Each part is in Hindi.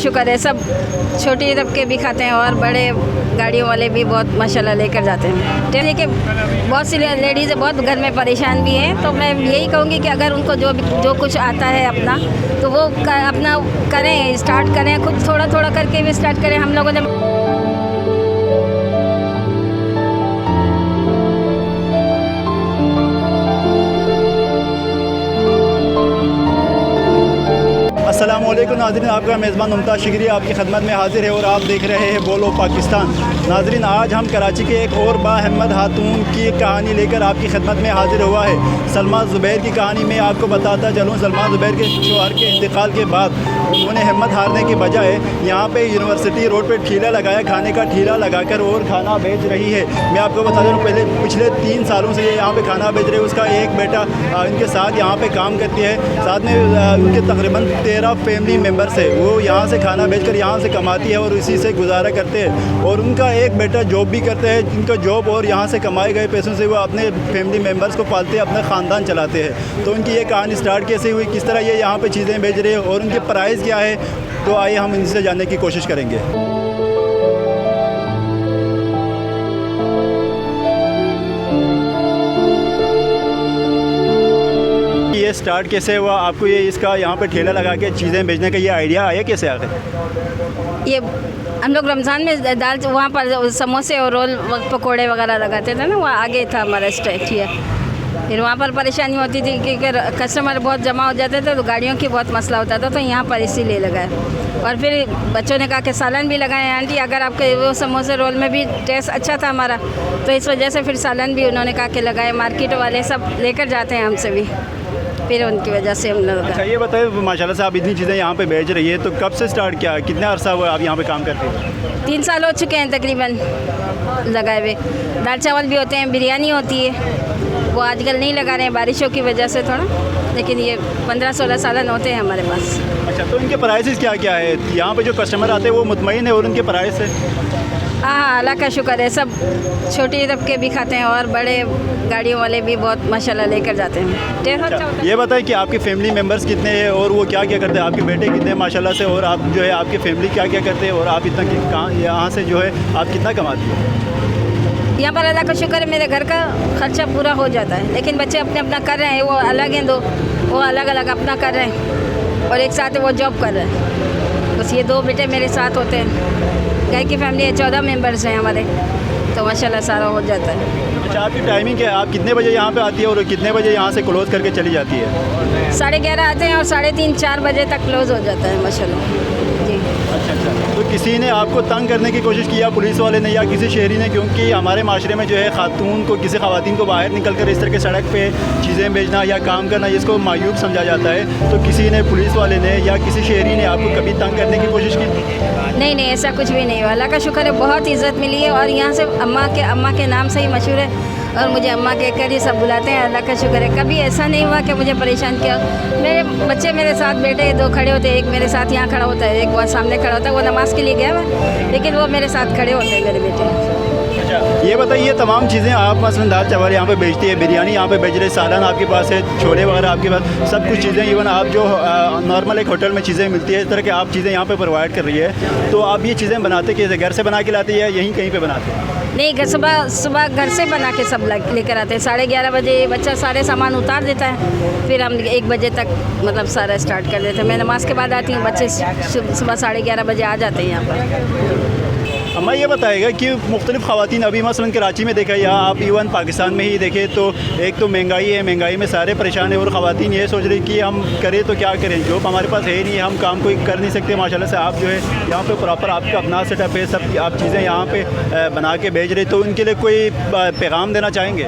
शुक्र है, सब छोटी तबके भी खाते हैं और बड़े गाड़ियों वाले भी बहुत माशाल्लाह लेकर जाते हैं। देखिए बहुत सी लेडीज़ बहुत घर में परेशान भी हैं, तो मैं यही कहूँगी कि अगर उनको जो कुछ आता है अपना, तो वो अपना करें, स्टार्ट करें, खुद थोड़ा थोड़ा करके भी स्टार्ट करें। हम लोगों ने अस्सलामुअलैकुम नाज़रीन, आपका मेज़बान मुमताज़ शिगरी आपकी खदमत में हाजिर है और आप देख रहे हैं बोलो पाकिस्तान। नाज़रीन, आज हम कराची के एक और बाहिम्मत खातून की कहानी लेकर आपकी खदमत में हाजिर हुआ है। सलमा ज़ुबैर की कहानी में आपको बताता चलूँ। सलमा ज़ुबैर के शौहर के इंतकाल के बाद उन्होंने हिम्मत हारने के बजाय यहाँ पे यूनिवर्सिटी रोड पे ठेला लगाया, खाने का ठेला लगाकर और खाना बेच रही है। मैं आपको बता दूँ, पिछले 3 सालों से ये यहाँ पे खाना बेच रही है। उसका एक बेटा इनके साथ यहाँ पे काम करती है, साथ में उनके तकरीबन 13 फैमिली मेम्बर्स है। वो यहाँ से खाना बेचकर यहाँ से कमाती है और इसी से गुजारा करते हैं। और उनका एक बेटा जॉब भी करते हैं, जिनका जॉब और यहाँ से कमाए गए पैसों से वो अपने फैमिली मेम्बर्स को पालते हैं, अपना ख़ानदान चलाते हैं। तो उनकी ये कहानी स्टार्ट कैसे हुई, किस तरह ये यहाँ पे चीज़ें बेच रहे हैं और उनके प्राइस क्या है, तो आइए हम इनसे जानने की कोशिश करेंगे। ये स्टार्ट कैसे हुआ आपको, ये इसका यहाँ पे ठेला लगा के चीज़ें बेचने का ये आइडिया आया कैसे आखिर? ये हम लोग रमज़ान में दाल वहाँ पर समोसे और रोल पकोड़े वगैरह लगाते थे ना, वहाँ आगे था हमारा स्टेट। फिर वहाँ पर परेशानी होती थी क्योंकि कस्टमर बहुत जमा हो जाते थे, तो गाड़ियों की बहुत मसला होता था, तो यहाँ पर इसीलिए लगाए। और फिर बच्चों ने कहा कि सालन भी लगाएं आंटी, अगर आपके वो समोसे रोल में भी टेस्ट अच्छा था हमारा, तो इस वजह से फिर सालन भी उन्होंने कहा कि लगाए। मार्केट वाले सब लेकर जाते हैं हमसे भी, फिर उनकी वजह से हम लोग। अच्छा, ये बताइए, माशाल्लाह से आप इतनी चीज़ें यहाँ पे बेच रही है, तो कब से स्टार्ट किया, कितना अर्सा हुआ आप यहाँ पे काम करते हैं? 3 साल हो चुके हैं तकरीबन लगाए हुए। दाल चावल भी होते हैं, बिरयानी होती है, वो आजकल नहीं लगा रहे हैं बारिशों की वजह से थोड़ा, लेकिन ये 15-16 सालन होते हैं हमारे पास। अच्छा, तो इनके प्राइसेस क्या क्या है? यहाँ पे जो कस्टमर आते हैं वो मुतमईन है और उनके प्राइस है? हाँ, अल्लाह का शुक्र है, सब छोटी तबके भी खाते हैं और बड़े गाड़ियों वाले भी बहुत माशाल्लाह लेकर जाते हैं। अच्छा, ये बताएं कि आपके फैमिली मेम्बर्स कितने हैं और वो क्या क्या करते हैं? आपके बेटे कितने हैं माशाल्लाह से, और आप जो है आपकी फैमिली क्या क्या करते हैं, और आप इतना कहाँ यहाँ से जो है आप कितना कमाती हैं? यहाँ पर अल्लाह का शुक्र है, मेरे घर का खर्चा पूरा हो जाता है, लेकिन बच्चे अपने अपना कर रहे हैं। वो अलग हैं, दो वो अलग अलग अपना कर रहे हैं और एक साथ वो जॉब कर रहे हैं। बस ये 2 बेटे मेरे साथ होते हैं। घर की फैमिली है, 14 मेंबर्स हैं हमारे, तो माशाल्लाह सारा हो जाता है। अच्छा, आपकी टाइमिंग क्या है? आप कितने बजे यहाँ पे आती है और कितने बजे यहाँ से क्लोज़ करके चली जाती है? 11:30 आते हैं और 3:30-4 बजे तक क्लोज़ हो जाता है माशाल्लाह जी। अच्छा, तो किसी ने आपको तंग करने की कोशिश किया, पुलिस वाले ने या किसी शहरी ने? क्योंकि हमारे माशरे में जो है खातून को, किसी ख़वातीन को बाहर निकल कर इस तरह के सड़क पे चीज़ें बेचना या काम करना, इसको मायूब समझा जाता है। तो किसी ने, पुलिस वाले ने या किसी शहरी ने आपको कभी तंग करने की कोशिश की? नहीं, ऐसा कुछ भी नहीं हुआ, अल्लाह का शुक्र है, बहुत इज़्ज़त मिली है। और यहाँ से अम्मा के नाम से ही मशहूर है और मुझे अम्मा कहकर ही सब बुलाते हैं। अल्लाह का शुक्र है, कभी ऐसा नहीं हुआ कि मुझे परेशान किया। मेरे बच्चे मेरे साथ बेटे 2 खड़े होते हैं, एक मेरे साथ यहाँ खड़ा होता है, एक वहाँ सामने खड़ा होता है, वो नमाज़ के लिए गया हुआ, लेकिन वो मेरे साथ खड़े होते हैं मेरे बेटे। अच्छा, ये बताइए, तमाम चीज़ें आप मसलन दाल चावल यहाँ पे बेचती है, बिरयानी यहाँ पे बेच रहे, सालन आपके पास है, छोले वगैरह आपके पास, सब कुछ चीज़ें, इवन आप जो नॉर्मल एक होटल में चीज़ें मिलती है, इस तरह के आप चीज़ें यहाँ पे प्रोवाइड कर रही है। तो आप ये चीज़ें बनाते कैसे? घर से बना के लाते हैं या यहीं कहीं पे बनाते हैं? नहीं, सुबह घर से बना के सब लेकर आते हैं। 11:30 बजे बच्चा सारे सामान उतार देता है, फिर हम 1 बजे तक मतलब सारा स्टार्ट कर देते हैं। मैं नमाज़ के बाद आती हूँ, बच्चे सुबह 11:30 बजे आ जाते हैं यहाँ पर। अम्मा, ये बताएगा कि मुख्तलिफ़ ख़वातीन अभी मसलन कराची में देखा या आप इवन पाकिस्तान में ही देखें, तो एक तो महंगाई है, महंगाई में सारे परेशान हैं और ख़वातीन ये सोच रही कि हम करें तो क्या करें, जॉब हमारे पास है नहीं, हम काम कोई कर नहीं सकते। माशाल्लाह से आप जो है यहाँ पे प्रॉपर आपका अपना सेटअप है, सब आप चीज़ें यहाँ पे बना के भेज रहे, तो उनके लिए कोई पैगाम देना चाहेंगे?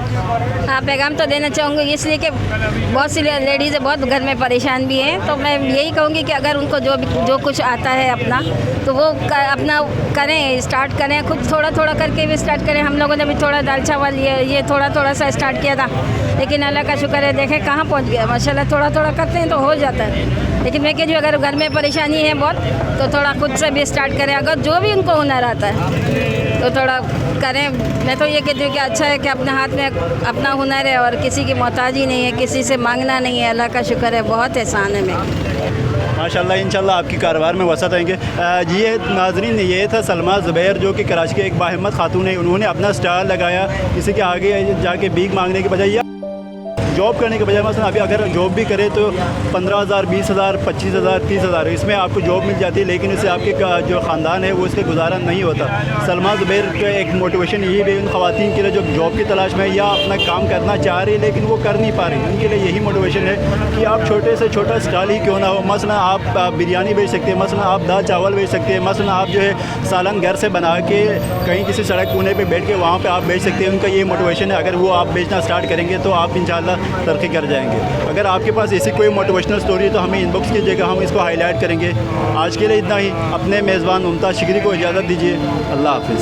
हाँ, पैगाम तो देना चाहूँगी, इसलिए कि बहुत सी लेडीज़ बहुत घर में परेशान भी हैं, तो मैं यही कहूँगी कि अगर उनको जो कुछ आता है अपना, तो वो अपना करें, स्टार्ट करें, खुद थोड़ा थोड़ा करके भी स्टार्ट करें। हम लोगों ने भी थोड़ा दाल चावल ये थोड़ा थोड़ा सा स्टार्ट किया था, लेकिन अल्लाह का शुक्र है, देखें कहाँ पहुँच गया माशाल्लाह। थोड़ा थोड़ा करते हैं तो हो जाता है, लेकिन मैं कहती हूँ अगर घर में परेशानी है बहुत, तो थोड़ा खुद से भी स्टार्ट करें। अगर जो भी उनको हुनर आता है तो थोड़ा करें। मैं तो ये कहती हूँ कि अच्छा है कि अपने हाथ में अपना हुनर है और किसी की मोहताजी नहीं है, किसी से मांगना नहीं है। अल्लाह का शुक्र है, बहुत एहसान है। मैं माशाल्लाह इंशाल्लाह आपकी कारोबार में वसत आएंगे। जी ये नाजरीन, ये था सलमा ज़ुबैर जो कि कराची के एक बाहिम्मत खातून है। उन्होंने अपना स्टाल लगाया, किसी के आगे जाके भीख मांगने के बजाय या जॉब करने के बजाय मसलन अभी अगर जॉब भी करे तो 15,000, 20,000, 25,000, 30,000 इसमें आपको जॉब मिल जाती है, लेकिन इससे आपके जो ख़ानदान है वो इसके गुजारा नहीं होता। सलमा ज़ुबैर का एक मोटिवेशन यही भी उन ख़वातीन के लिए जो जॉब की तलाश में या अपना काम करना चाह रही है लेकिन वो कर नहीं पा रही, उनके लिए यही मोटिवेशन है कि आप छोटे से छोटा स्टॉल ही क्यों ना हो, मसलन आप बिरयानी बेच सकते हैं, मसलन आप दाल चावल बेच सकते हैं, मसलन आप जो है सालन घर से बना के कहीं किसी सड़क कोने पर बैठ के वहाँ पर आप बेच सकते हैं। उनका ये मोटिवेशन है, अगर वो आप बेचना स्टार्ट करेंगे तो आप इंशाल्लाह तरक्की कर जाएंगे। अगर आपके पास ऐसी कोई मोटिवेशनल स्टोरी है तो हमें इनबॉक्स कीजिएगा, हम इसको हाईलाइट करेंगे। आज के लिए इतना ही। अपने मेज़बान मुमताज़ शिगरी को इजाज़त दीजिए। अल्लाह हाफ़िज़।